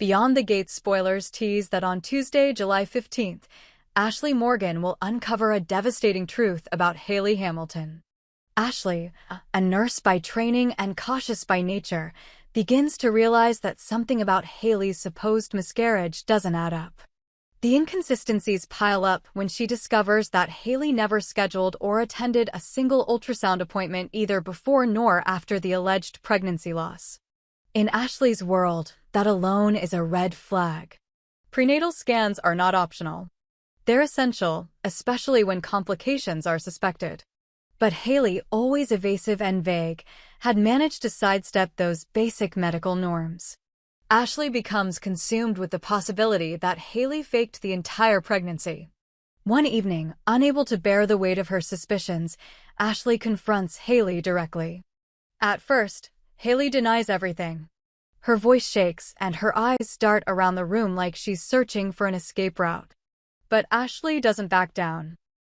Beyond the Gates spoilers tease that on Tuesday, July 15th, Ashley Morgan will uncover a devastating truth about Haley Hamilton. Ashley, a nurse by training and cautious by nature, begins to realize that something about Haley's supposed miscarriage doesn't add up. The inconsistencies pile up when she discovers that Haley never scheduled or attended a single ultrasound appointment either before nor after the alleged pregnancy loss. In Ashley's world, that alone is a red flag. Prenatal scans are not optional. They're essential, especially when complications are suspected. But Haley, always evasive and vague, had managed to sidestep those basic medical norms. Ashley becomes consumed with the possibility that Haley faked the entire pregnancy. One evening, unable to bear the weight of her suspicions, Ashley confronts Haley directly. At first, Haley denies everything. Her voice shakes and her eyes dart around the room like she's searching for an escape route. But Ashley doesn't back down.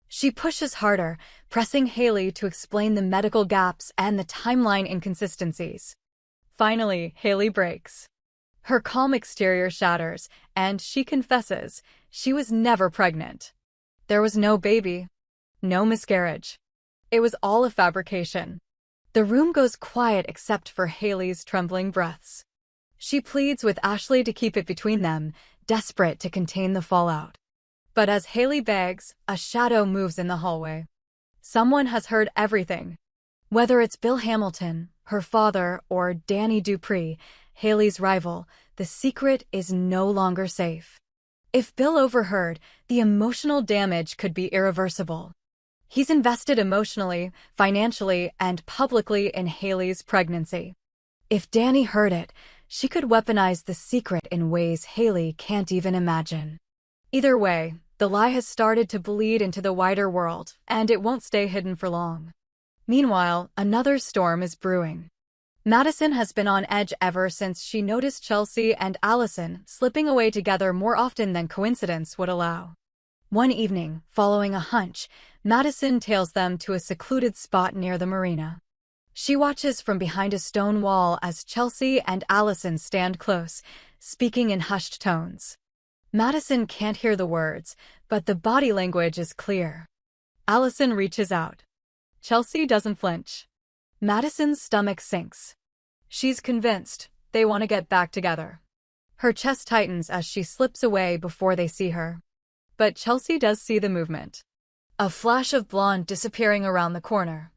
She pushes harder, pressing Haley to explain the medical gaps and the timeline inconsistencies. Finally, Haley breaks. Her calm exterior shatters, and she confesses she was never pregnant. There was no baby, no miscarriage. It was all a fabrication. The room goes quiet except for Haley's trembling breaths. She pleads with Ashley to keep it between them, desperate to contain the fallout. But as Haley begs, a shadow moves in the hallway. Someone has heard everything. Whether it's Bill Hamilton, her father, or Danny Dupree, Haley's rival, the secret is no longer safe. If Bill overheard, the emotional damage could be irreversible. He's invested emotionally, financially, and publicly in Haley's pregnancy. If Danny heard it, she could weaponize the secret in ways Haley can't even imagine. Either way, the lie has started to bleed into the wider world, and it won't stay hidden for long. Meanwhile, another storm is brewing. Madison has been on edge ever since she noticed Chelsea and Allison slipping away together more often than coincidence would allow. One evening, following a hunch, Madison tails them to a secluded spot near the marina. She watches from behind a stone wall as Chelsea and Allison stand close, speaking in hushed tones. Madison can't hear the words, but the body language is clear. Allison reaches out. Chelsea doesn't flinch. Madison's stomach sinks. She's convinced they want to get back together. Her chest tightens as she slips away before they see her. But Chelsea does see the movement. A flash of blonde disappearing around the corner.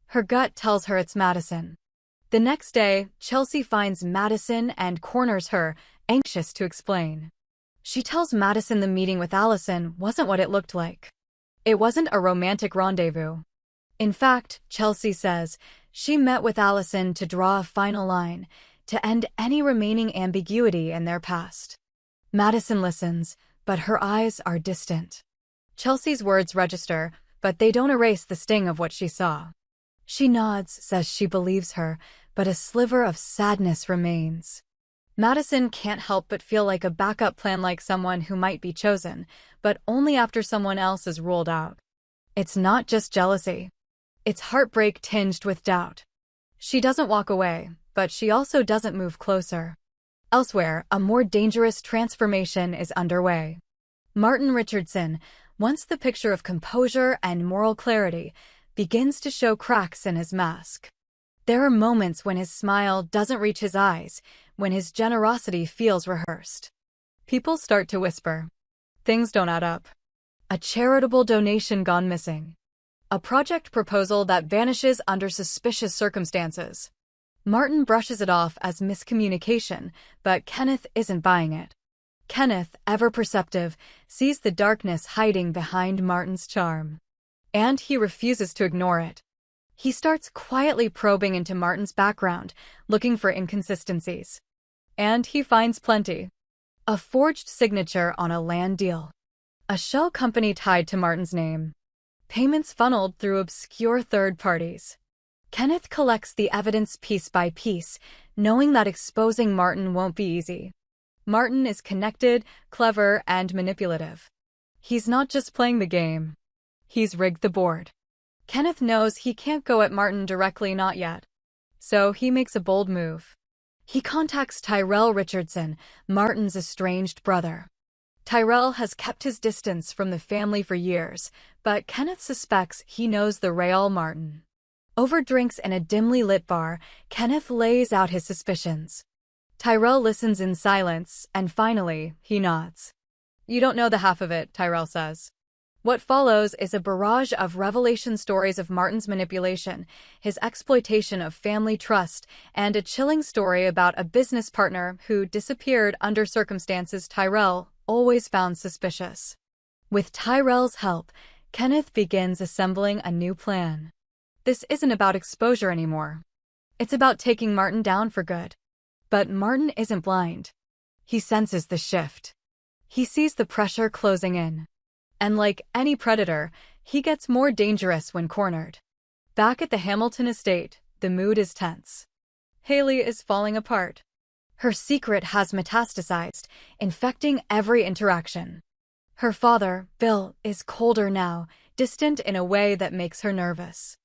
Her gut tells her it's Madison. The next day, Chelsea finds Madison and corners her, anxious to explain. She tells Madison the meeting with Allison wasn't what it looked like. It wasn't a romantic rendezvous. In fact, Chelsea says, she met with Allison to draw a final line, to end any remaining ambiguity in their past. Madison listens, but her eyes are distant. Chelsea's words register, but they don't erase the sting of what she saw. She nods, says she believes her, but a sliver of sadness remains. Madison can't help but feel like a backup plan, like someone who might be chosen, but only after someone else is ruled out. It's not just jealousy. It's heartbreak tinged with doubt. She doesn't walk away, but she also doesn't move closer. Elsewhere, a more dangerous transformation is underway. Martin Richardson, once the picture of composure and moral clarity, begins to show cracks in his mask. There are moments when his smile doesn't reach his eyes, when his generosity feels rehearsed. People start to whisper. Things don't add up. A charitable donation gone missing. A project proposal that vanishes under suspicious circumstances. Martin brushes it off as miscommunication, but Kenneth isn't buying it. Kenneth, ever perceptive, sees the darkness hiding behind Martin's charm. And he refuses to ignore it. He starts quietly probing into Martin's background, looking for inconsistencies. And he finds plenty. A forged signature on a land deal. A shell company tied to Martin's name. Payments funneled through obscure third parties. Kenneth collects the evidence piece by piece, knowing that exposing Martin won't be easy. Martin is connected, clever, and manipulative. He's not just playing the game. He's rigged the board. Kenneth knows he can't go at Martin directly, not yet. So he makes a bold move. He contacts Tyrell Richardson, Martin's estranged brother. Tyrell has kept his distance from the family for years, but Kenneth suspects he knows the real Martin. Over drinks in a dimly lit bar, Kenneth lays out his suspicions. Tyrell listens in silence, and finally, he nods. "You don't know the half of it," Tyrell says. What follows is a barrage of revelation stories of Martin's manipulation, his exploitation of family trust, and a chilling story about a business partner who disappeared under circumstances Tyrell always found suspicious. With Tyrell's help, Kenneth begins assembling a new plan. This isn't about exposure anymore. It's about taking Martin down for good. But Martin isn't blind. He senses the shift. He sees the pressure closing in. And like any predator, he gets more dangerous when cornered. Back at the Hamilton estate, the mood is tense. Haley is falling apart. Her secret has metastasized, infecting every interaction. Her father, Bill, is colder now, distant in a way that makes her nervous.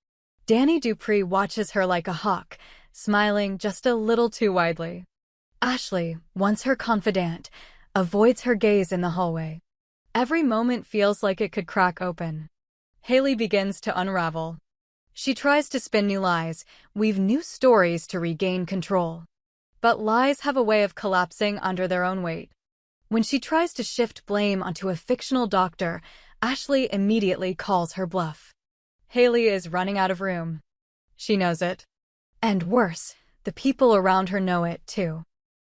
Danny Dupree watches her like a hawk, smiling just a little too widely. Ashley, once her confidant, avoids her gaze in the hallway. Every moment feels like it could crack open. Haley begins to unravel. She tries to spin new lies, weave new stories to regain control. But lies have a way of collapsing under their own weight. When she tries to shift blame onto a fictional doctor, Ashley immediately calls her bluff. Haley is running out of room. She knows it. And worse, the people around her know it too.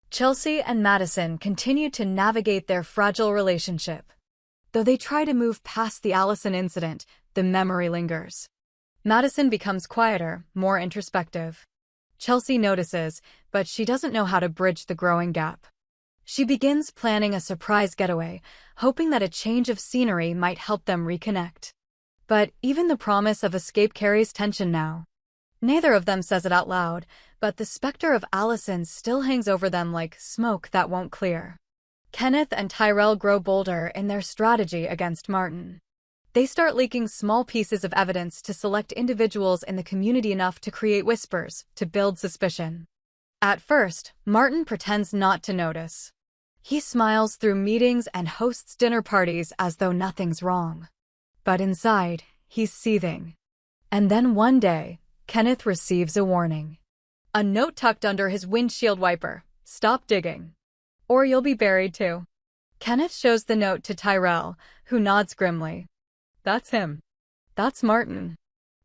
Chelsea and Madison continue to navigate their fragile relationship. Though they try to move past the Allison incident, the memory lingers. Madison becomes quieter, more introspective. Chelsea notices, but she doesn't know how to bridge the growing gap. She begins planning a surprise getaway, hoping that a change of scenery might help them reconnect. But even the promise of escape carries tension now. Neither of them says it out loud, but the specter of Allison still hangs over them like smoke that won't clear. Kenneth and Tyrell grow bolder in their strategy against Martin. They start leaking small pieces of evidence to select individuals in the community enough to create whispers, to build suspicion. At first, Martin pretends not to notice. He smiles through meetings and hosts dinner parties as though nothing's wrong. But inside, he's seething. And then one day, Kenneth receives a warning. A note tucked under his windshield wiper: "Stop digging, or you'll be buried too." Kenneth shows the note to Tyrell, who nods grimly. That's him. That's Martin.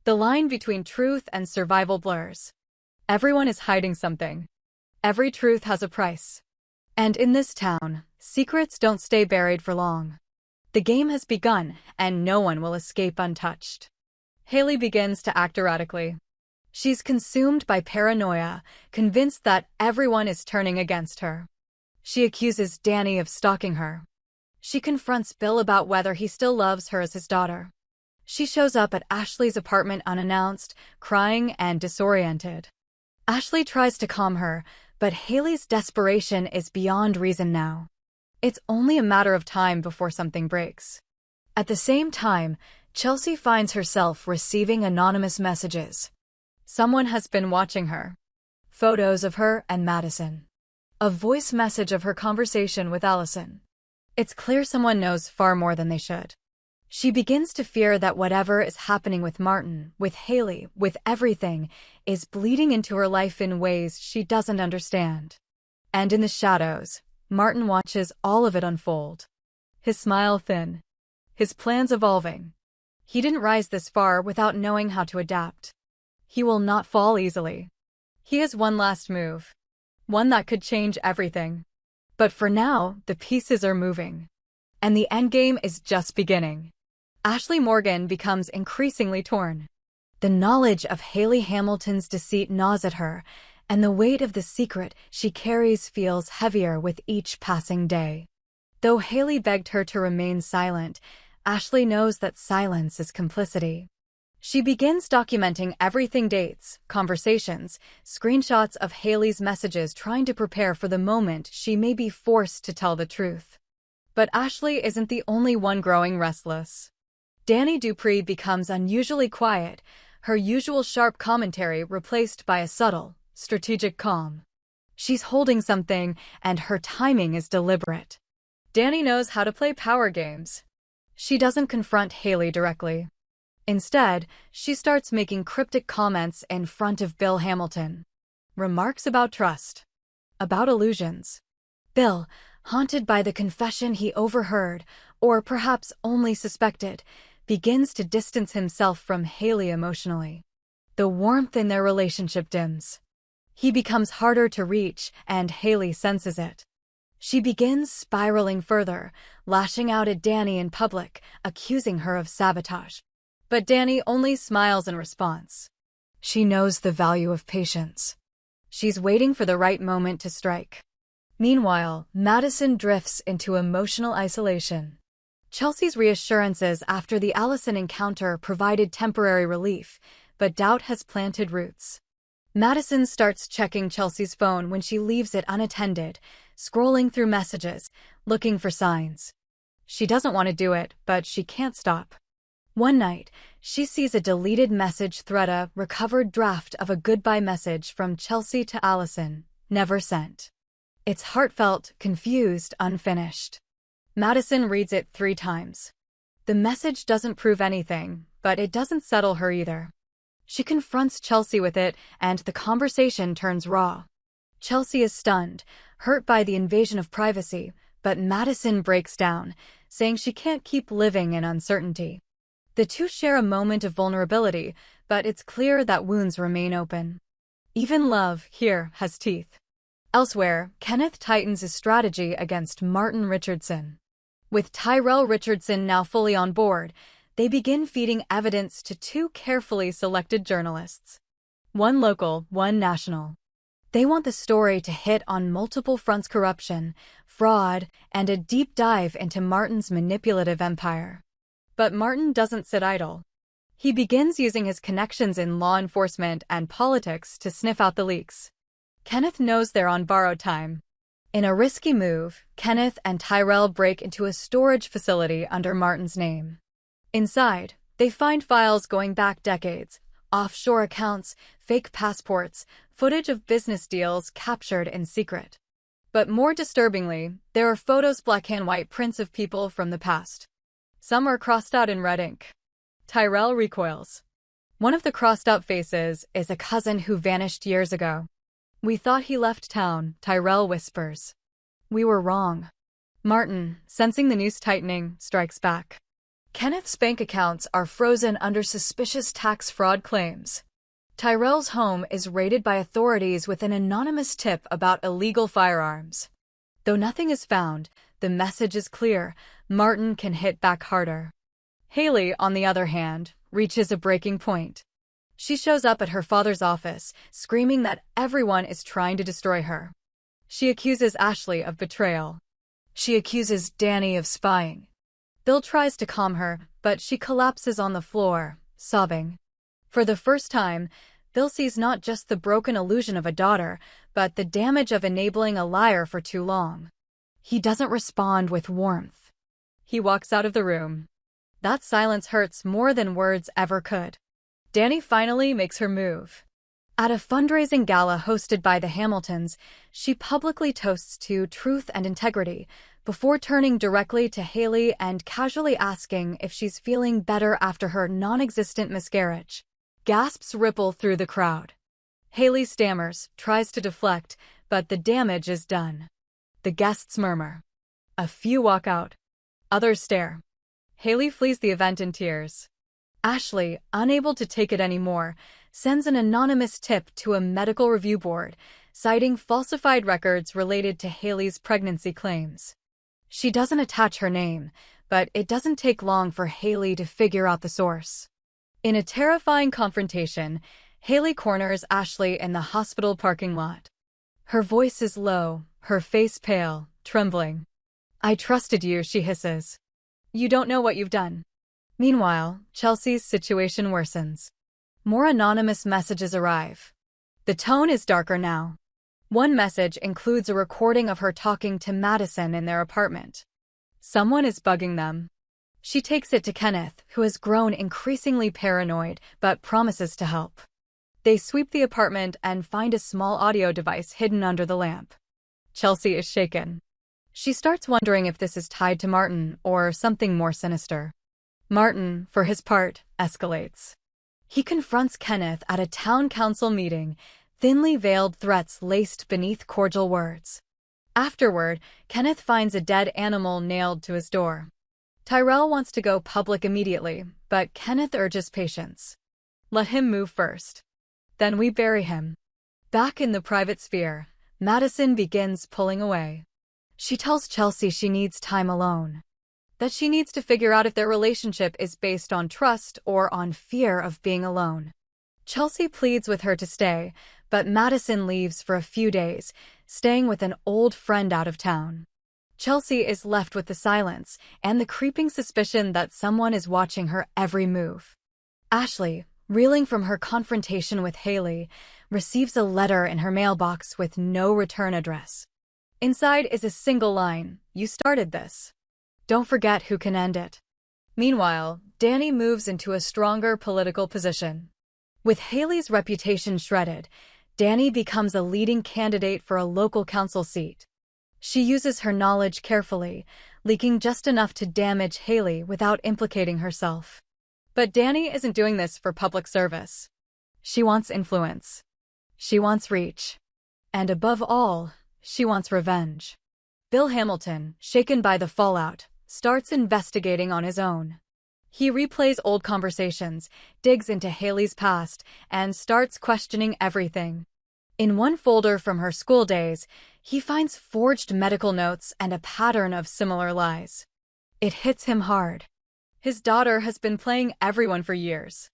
The line between truth and survival blurs. Everyone is hiding something. Every truth has a price. And in this town, secrets don't stay buried for long. The game has begun, and no one will escape untouched. Haley begins to act erratically. She's consumed by paranoia, convinced that everyone is turning against her. She accuses Danny of stalking her. She confronts Bill about whether he still loves her as his daughter. She shows up at Ashley's apartment unannounced, crying and disoriented. Ashley tries to calm her, but Haley's desperation is beyond reason now. It's only a matter of time before something breaks. At the same time, Chelsea finds herself receiving anonymous messages. Someone has been watching her. Photos of her and Madison. A voice message of her conversation with Allison. It's clear someone knows far more than they should. She begins to fear that whatever is happening with Martin, with Haley, with everything, is bleeding into her life in ways she doesn't understand. And in the shadows, Martin watches all of it unfold. His smile thin. His plans evolving. He didn't rise this far without knowing how to adapt. He will not fall easily. He has one last move. One that could change everything. But for now, the pieces are moving. And the endgame is just beginning. Ashley Morgan becomes increasingly torn. The knowledge of Haley Hamilton's deceit gnaws at her, and the weight of the secret she carries feels heavier with each passing day. Though Haley begged her to remain silent, Ashley knows that silence is complicity. She begins documenting everything: dates, conversations, screenshots of Haley's messages, trying to prepare for the moment she may be forced to tell the truth. But Ashley isn't the only one growing restless. Danny Dupree becomes unusually quiet, her usual sharp commentary replaced by a subtle, strategic calm. She's holding something, and her timing is deliberate. Danny knows how to play power games. She doesn't confront Haley directly. Instead, she starts making cryptic comments in front of Bill Hamilton. Remarks about trust. About illusions. Bill, haunted by the confession he overheard, or perhaps only suspected, begins to distance himself from Haley emotionally. The warmth in their relationship dims. He becomes harder to reach, and Haley senses it. She begins spiraling further, lashing out at Danny in public, accusing her of sabotage. But Danny only smiles in response. She knows the value of patience. She's waiting for the right moment to strike. Meanwhile, Madison drifts into emotional isolation. Chelsea's reassurances after the Allison encounter provided temporary relief, but doubt has planted roots. Madison starts checking Chelsea's phone when she leaves it unattended, scrolling through messages, looking for signs. She doesn't want to do it, but she can't stop. One night, she sees a deleted message thread, a recovered draft of a goodbye message from Chelsea to Allison, never sent. It's heartfelt, confused, unfinished. Madison reads it 3 times. The message doesn't prove anything, but it doesn't settle her either. She confronts Chelsea with it, and the conversation turns raw. Chelsea is stunned, hurt by the invasion of privacy, but Madison breaks down, saying she can't keep living in uncertainty. The two share a moment of vulnerability, but it's clear that wounds remain open. Even love, here, has teeth. Elsewhere, Kenneth tightens his strategy against Martin Richardson. With Tyrell Richardson now fully on board, they begin feeding evidence to 2 carefully selected journalists. One local, one national. They want the story to hit on multiple fronts: corruption, fraud, and a deep dive into Martin's manipulative empire. But Martin doesn't sit idle. He begins using his connections in law enforcement and politics to sniff out the leaks. Kenneth knows they're on borrowed time. In a risky move, Kenneth and Tyrell break into a storage facility under Martin's name. Inside, they find files going back decades, offshore accounts, fake passports, footage of business deals captured in secret. But more disturbingly, there are photos, black and white prints of people from the past. Some are crossed out in red ink. Tyrell recoils. One of the crossed-out faces is a cousin who vanished years ago. "We thought he left town," Tyrell whispers. "We were wrong." Martin, sensing the noose tightening, strikes back. Kenneth's bank accounts are frozen under suspicious tax fraud claims. Tyrell's home is raided by authorities with an anonymous tip about illegal firearms. Though nothing is found, the message is clear: Martin can hit back harder. Haley, on the other hand, reaches a breaking point. She shows up at her father's office, screaming that everyone is trying to destroy her. She accuses Ashley of betrayal. She accuses Danny of spying. Bill tries to calm her, but she collapses on the floor, sobbing. For the first time, Bill sees not just the broken illusion of a daughter, but the damage of enabling a liar for too long. He doesn't respond with warmth. He walks out of the room. That silence hurts more than words ever could. Danny finally makes her move. At a fundraising gala hosted by the Hamiltons, she publicly toasts to truth and integrity, before turning directly to Haley and casually asking if she's feeling better after her non-existent miscarriage. Gasps ripple through the crowd. Haley stammers, tries to deflect, but the damage is done. The guests murmur. A few walk out. Others stare. Haley flees the event in tears. Ashley, unable to take it anymore, sends an anonymous tip to a medical review board, citing falsified records related to Haley's pregnancy claims. She doesn't attach her name, but it doesn't take long for Haley to figure out the source. In a terrifying confrontation, Haley corners Ashley in the hospital parking lot. Her voice is low, her face pale, trembling. "I trusted you," she hisses. "You don't know what you've done." Meanwhile, Chelsea's situation worsens. More anonymous messages arrive. The tone is darker now. One message includes a recording of her talking to Madison in their apartment. Someone is bugging them. She takes it to Kenneth, who has grown increasingly paranoid but promises to help. They sweep the apartment and find a small audio device hidden under the lamp. Chelsea is shaken. She starts wondering if this is tied to Martin or something more sinister. Martin, for his part, escalates. He confronts Kenneth at a town council meeting, thinly veiled threats laced beneath cordial words. Afterward, Kenneth finds a dead animal nailed to his door. Tyrell wants to go public immediately, but Kenneth urges patience. Let him move first. Then we bury him. Back in the private sphere, Madison begins pulling away. She tells Chelsea she needs time alone. That she needs to figure out if their relationship is based on trust or on fear of being alone. Chelsea pleads with her to stay, but Madison leaves for a few days, staying with an old friend out of town. Chelsea is left with the silence and the creeping suspicion that someone is watching her every move. Ashley, reeling from her confrontation with Haley, receives a letter in her mailbox with no return address. Inside is a single line, "You started this. Don't forget who can end it." Meanwhile, Danny moves into a stronger political position. With Haley's reputation shredded, Danny becomes a leading candidate for a local council seat. She uses her knowledge carefully, leaking just enough to damage Haley without implicating herself. But Danny isn't doing this for public service. She wants influence. She wants reach. And above all, she wants revenge. Bill Hamilton, shaken by the fallout, starts investigating on his own. He replays old conversations, digs into Haley's past, and starts questioning everything. In one folder from her school days, he finds forged medical notes and a pattern of similar lies. It hits him hard. His daughter has been playing everyone for years.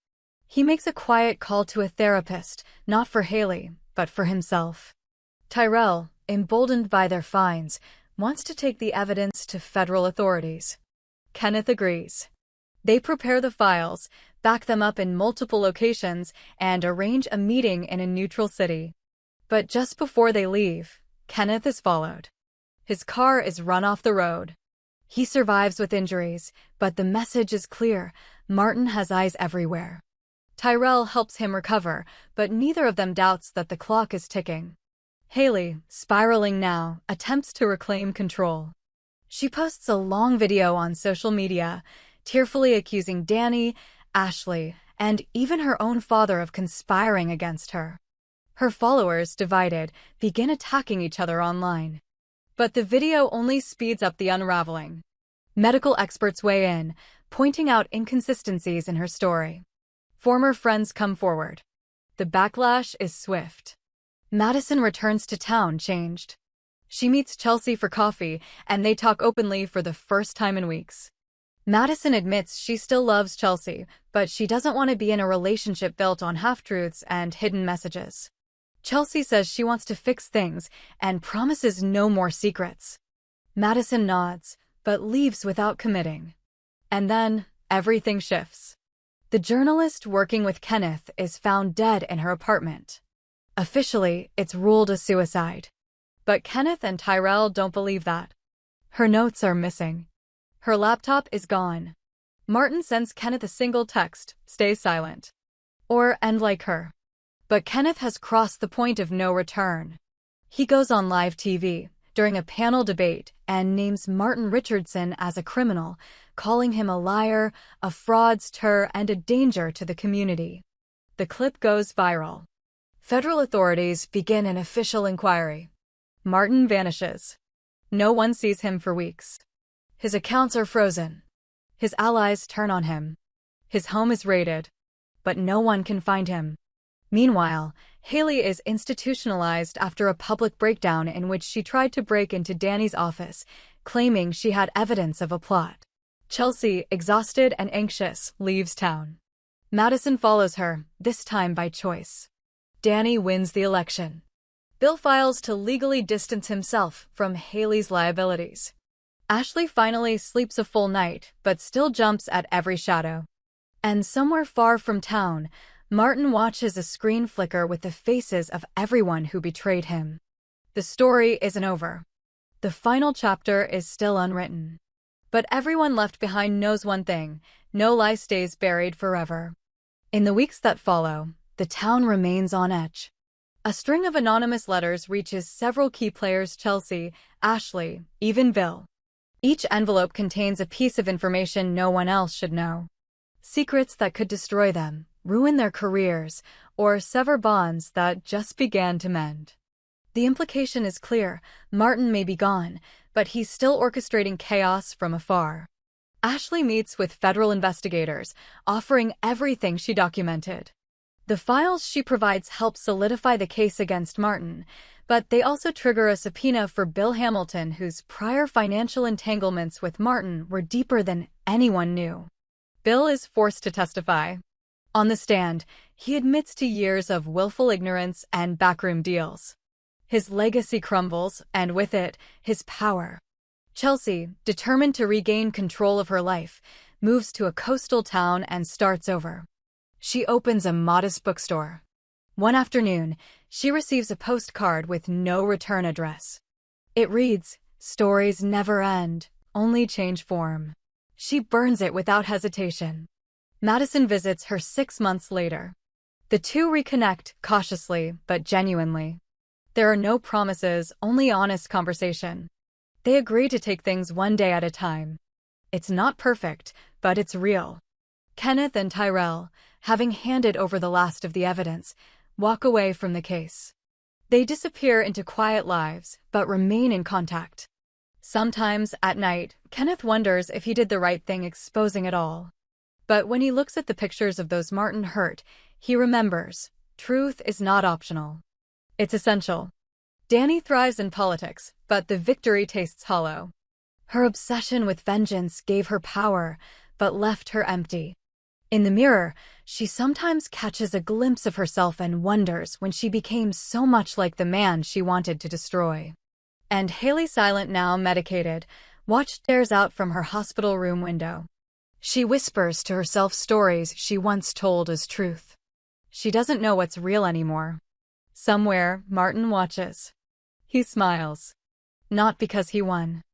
He makes a quiet call to a therapist, not for Haley, but for himself. Tyrell, emboldened by their finds, wants to take the evidence to federal authorities. Kenneth agrees. They prepare the files, back them up in multiple locations, and arrange a meeting in a neutral city. But just before they leave, Kenneth is followed. His car is run off the road. He survives with injuries, but the message is clear: Martin has eyes everywhere. Tyrell helps him recover, but neither of them doubts that the clock is ticking. Haley, spiraling now, attempts to reclaim control. She posts a long video on social media, tearfully accusing Danny, Ashley, and even her own father of conspiring against her. Her followers, divided, begin attacking each other online. But the video only speeds up the unraveling. Medical experts weigh in, pointing out inconsistencies in her story. Former friends come forward. The backlash is swift. Madison returns to town changed. She meets Chelsea for coffee, and they talk openly for the first time in weeks. Madison admits she still loves Chelsea, but she doesn't want to be in a relationship built on half-truths and hidden messages. Chelsea says she wants to fix things and promises no more secrets. Madison nods, but leaves without committing. And then, everything shifts. The journalist working with Kenneth is found dead in her apartment. Officially, it's ruled a suicide. But Kenneth and Tyrell don't believe that. Her notes are missing. Her laptop is gone. Martin sends Kenneth a single text: "Stay silent." Or end like her. But Kenneth has crossed the point of no return. He goes on live TV during a panel debate and names Martin Richardson as a criminal, calling him a liar, a fraudster, and a danger to the community. The clip goes viral. Federal authorities begin an official inquiry. Martin vanishes. No one sees him for weeks. His accounts are frozen. His allies turn on him. His home is raided. But no one can find him. Meanwhile, Haley is institutionalized after a public breakdown in which she tried to break into Danny's office, claiming she had evidence of a plot. Chelsea, exhausted and anxious, leaves town. Madison follows her, this time by choice. Danny wins the election. Bill files to legally distance himself from Haley's liabilities. Ashley finally sleeps a full night, but still jumps at every shadow. And somewhere far from town, Martin watches a screen flicker with the faces of everyone who betrayed him. The story isn't over. The final chapter is still unwritten. But everyone left behind knows one thing: no lie stays buried forever. In the weeks that follow, the town remains on edge. A string of anonymous letters reaches several key players: Chelsea, Ashley, even Bill. Each envelope contains a piece of information no one else should know. Secrets that could destroy them, ruin their careers, or sever bonds that just began to mend. The implication is clear: Martin may be gone, but he's still orchestrating chaos from afar. Ashley meets with federal investigators, offering everything she documented. The files she provides help solidify the case against Martin, but they also trigger a subpoena for Bill Hamilton, whose prior financial entanglements with Martin were deeper than anyone knew. Bill is forced to testify. On the stand, he admits to years of willful ignorance and backroom deals. His legacy crumbles, and with it, his power. Chelsea, determined to regain control of her life, moves to a coastal town and starts over. She opens a modest bookstore. One afternoon, she receives a postcard with no return address. It reads, "Stories never end, only change form." She burns it without hesitation. Madison visits her 6 months later. The two reconnect, cautiously but genuinely. There are no promises, only honest conversation. They agree to take things one day at a time. It's not perfect, but it's real. Kenneth and Tyrell, having handed over the last of the evidence, walk away from the case. They disappear into quiet lives, but remain in contact. Sometimes, at night, Kenneth wonders if he did the right thing exposing it all. But when he looks at the pictures of those Martin hurt, he remembers, truth is not optional. It's essential. Danny thrives in politics, but the victory tastes hollow. Her obsession with vengeance gave her power, but left her empty. In the mirror, she sometimes catches a glimpse of herself and wonders when she became so much like the man she wanted to destroy. And Haley, silent now, medicated, stares out from her hospital room window. She whispers to herself stories she once told as truth. She doesn't know what's real anymore. Somewhere, Martin watches. He smiles. Not because he won,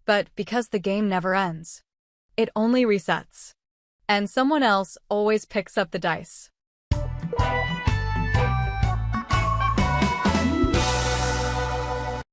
but because the game never ends. It only resets. And someone else always picks up the dice.